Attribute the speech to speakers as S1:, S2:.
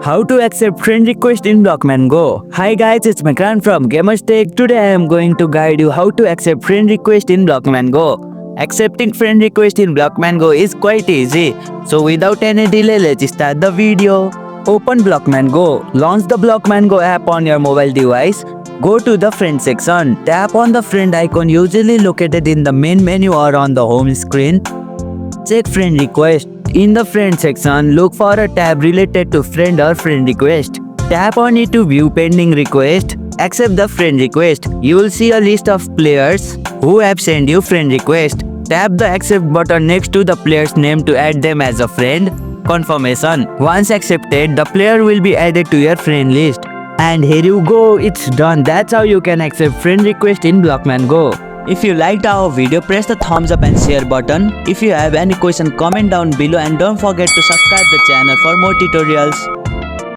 S1: How to accept friend request in Blockman Go. Hi guys, it's Makran from Gamerstech. Today I am going to guide you how to accept friend request in Blockman Go. Accepting friend request in Blockman Go is quite easy. So without any delay, let's start the video. Open Blockman Go. Launch the Blockman Go app on your mobile device. Go to the friend section. Tap on the friend icon usually located in the main menu or on the home screen. Check friend request. In the friend section, look for a tab related to friend or friend request. Tap on it to view pending request. Accept the friend request. You will see a list of players who have sent you friend request. Tap the accept button next to the player's name to add them as a friend. Confirmation. Once accepted, the player will be added to your friend list. And here you go, it's done. That's how you can accept friend request in Blockman Go. If you liked our video, press the thumbs up and share button. If you have any question, comment down below and don't forget to subscribe the channel for more tutorials.